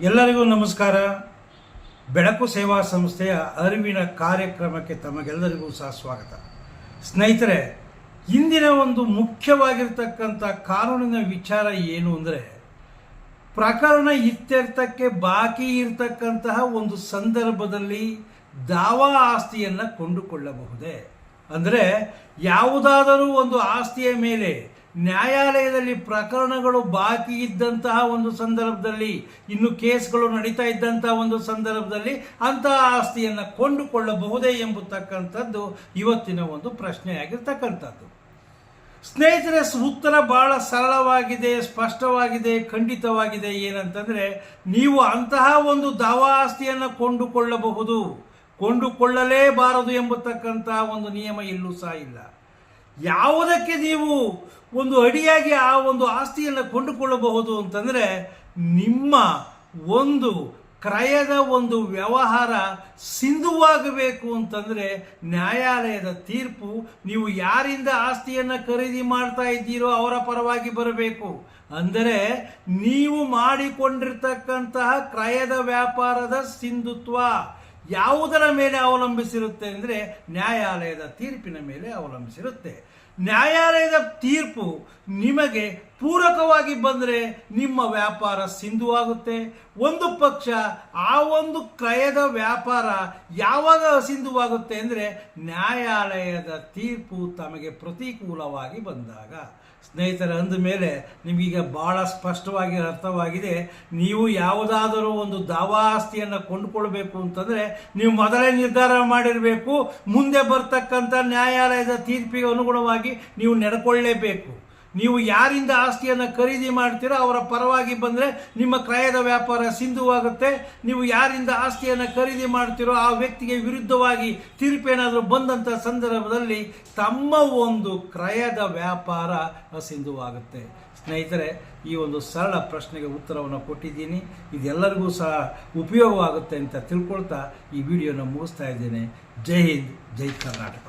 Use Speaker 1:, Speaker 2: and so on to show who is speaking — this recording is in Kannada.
Speaker 1: ಎಲ್ಲರಿಗೂ ನಮಸ್ಕಾರ. ಬೆಳಕು ಸೇವಾ ಸಂಸ್ಥೆಯ ಅರಿವಿನ ಕಾರ್ಯಕ್ರಮಕ್ಕೆ ತಮಗೆಲ್ಲರಿಗೂ ಸಹ ಸ್ವಾಗತ. ಸ್ನೇಹಿತರೆ, ಇಂದಿನ ಒಂದು ಮುಖ್ಯವಾಗಿರ್ತಕ್ಕಂಥ ಕಾನೂನಿನ ವಿಚಾರ ಏನು ಅಂದರೆ, ಪ್ರಕರಣ ಇತ್ಯರ್ಥಕ್ಕೆ ಬಾಕಿ ಇರತಕ್ಕಂತಹ ಒಂದು ಸಂದರ್ಭದಲ್ಲಿ ದಾವಾ ಆಸ್ತಿಯನ್ನು ಕೊಂಡುಕೊಳ್ಳಬಹುದೇ? ಅಂದರೆ ಯಾವುದಾದರೂ ಒಂದು ಆಸ್ತಿಯ ಮೇಲೆ ನ್ಯಾಯಾಲಯದಲ್ಲಿ ಪ್ರಕರಣಗಳು ಬಾಕಿ ಇದ್ದಂತಹ ಒಂದು ಸಂದರ್ಭದಲ್ಲಿ, ಇನ್ನು ಕೇಸ್ಗಳು ನಡೀತಾ ಇದ್ದಂತಹ ಒಂದು ಸಂದರ್ಭದಲ್ಲಿ ಅಂತಹ ಆಸ್ತಿಯನ್ನು ಕೊಂಡುಕೊಳ್ಳಬಹುದೇ ಎಂಬತಕ್ಕಂಥದ್ದು ಇವತ್ತಿನ ಒಂದು ಪ್ರಶ್ನೆಯಾಗಿರ್ತಕ್ಕಂಥದ್ದು. ಸ್ನೇಹಿತರೆ, ಉತ್ತರ ಬಹಳ ಸರಳವಾಗಿದೆ, ಸ್ಪಷ್ಟವಾಗಿದೆ, ಖಂಡಿತವಾಗಿದೆ. ಏನಂತಂದರೆ, ನೀವು ಅಂತಹ ಒಂದು ದಾವಾ ಆಸ್ತಿಯನ್ನು ಕೊಂಡುಕೊಳ್ಳಬಹುದು, ಕೊಂಡುಕೊಳ್ಳಲೇಬಾರದು ಎಂಬತಕ್ಕಂಥ ಒಂದು ನಿಯಮ ಎಲ್ಲೂ ಸಹ ಇಲ್ಲ. ಯಾವುದಕ್ಕೆ ನೀವು ಒಂದು ಅಡಿಯಾಗಿ ಆ ಒಂದು ಆಸ್ತಿಯನ್ನು ಕೊಂಡುಕೊಳ್ಳಬಹುದು ಅಂತಂದರೆ, ನಿಮ್ಮ ಒಂದು ಕ್ರಯದ ಒಂದು ವ್ಯವಹಾರ ಸಿಂಧುವಾಗಬೇಕು ಅಂತಂದರೆ ನ್ಯಾಯಾಲಯದ ತೀರ್ಪು ನೀವು ಯಾರಿಂದ ಆಸ್ತಿಯನ್ನು ಖರೀದಿ ಮಾಡ್ತಾ ಇದ್ದೀರೋ ಅವರ ಪರವಾಗಿ ಬರಬೇಕು. ಅಂದರೆ ನೀವು ಮಾಡಿಕೊಂಡಿರ್ತಕ್ಕಂತಹ ಕ್ರಯದ ವ್ಯಾಪಾರದ ಸಿಂಧುತ್ವ ಯಾವುದರ ಮೇಲೆ ಅವಲಂಬಿಸಿರುತ್ತೆ ಅಂದರೆ ನ್ಯಾಯಾಲಯದ ತೀರ್ಪಿನ ಮೇಲೆ ಅವಲಂಬಿಸಿರುತ್ತೆ. ನ್ಯಾಯಾಲಯದ ತೀರ್ಪು ನಿಮಗೆ ಪೂರಕವಾಗಿ ಬಂದರೆ ನಿಮ್ಮ ವ್ಯಾಪಾರ ಸಿಂಧುವಾಗುತ್ತೆ. ಒಂದು ಪಕ್ಷ ಆ ಒಂದು ಕ್ರಯದ ವ್ಯಾಪಾರ ಯಾವಾಗ ಅಸಿಂಧುವಾಗುತ್ತೆ ಅಂದರೆ ನ್ಯಾಯಾಲಯದ ತೀರ್ಪು ತಮಗೆ ಪ್ರತಿಕೂಲವಾಗಿ ಬಂದಾಗ. ಸ್ನೇಹಿತರೆ, ಅಂದ ಮೇಲೆ ನಿಮಗೀಗ ಬಹಳ ಸ್ಪಷ್ಟವಾಗಿ ಅರ್ಥವಾಗಿದೆ. ನೀವು ಯಾವುದಾದರೂ ಒಂದು ದಾವಾ ಆಸ್ತಿಯನ್ನು ಕೊಂಡುಕೊಳ್ಬೇಕು ಅಂತಂದರೆ ನೀವು ಮೊದಲೇ ನಿರ್ಧಾರ ಮಾಡಿರಬೇಕು, ಮುಂದೆ ಬರ್ತಕ್ಕಂಥ ನ್ಯಾಯಾಲಯದ ತೀರ್ಪಿಗೆ ಅನುಗುಣವಾಗಿ ನೀವು ನಡ್ಕೊಳ್ಳೇಬೇಕು. ನೀವು ಯಾರಿಂದ ಆಸ್ತಿಯನ್ನು ಖರೀದಿ ಮಾಡ್ತೀರೋ ಅವರ ಪರವಾಗಿ ಬಂದರೆ ನಿಮ್ಮ ಕ್ರಯದ ವ್ಯಾಪಾರ ಸಿಂಧುವಾಗುತ್ತೆ. ನೀವು ಯಾರಿಂದ ಆಸ್ತಿಯನ್ನು ಖರೀದಿ ಮಾಡ್ತೀರೋ ಆ ವ್ಯಕ್ತಿಗೆ ವಿರುದ್ಧವಾಗಿ ತೀರ್ಪೇನಾದರೂ ಬಂದಂಥ ಸಂದರ್ಭದಲ್ಲಿ ತಮ್ಮ ಒಂದು ಕ್ರಯದ ವ್ಯಾಪಾರ ಅಸಿಂಧುವಾಗುತ್ತೆ. ಸ್ನೇಹಿತರೆ, ಈ ಒಂದು ಸರಳ ಪ್ರಶ್ನೆಗೆ ಉತ್ತರವನ್ನು ಕೊಟ್ಟಿದ್ದೀನಿ. ಇದೆಲ್ಲರಿಗೂ ಸಹ ಉಪಯೋಗವಾಗುತ್ತೆ ಅಂತ ತಿಳ್ಕೊಳ್ತಾ ಈ ವಿಡಿಯೋನ ಮುಗಿಸ್ತಾ ಇದ್ದೇನೆ. ಜೈ ಹಿಂದ್, ಜೈ ಕರ್ನಾಟಕ.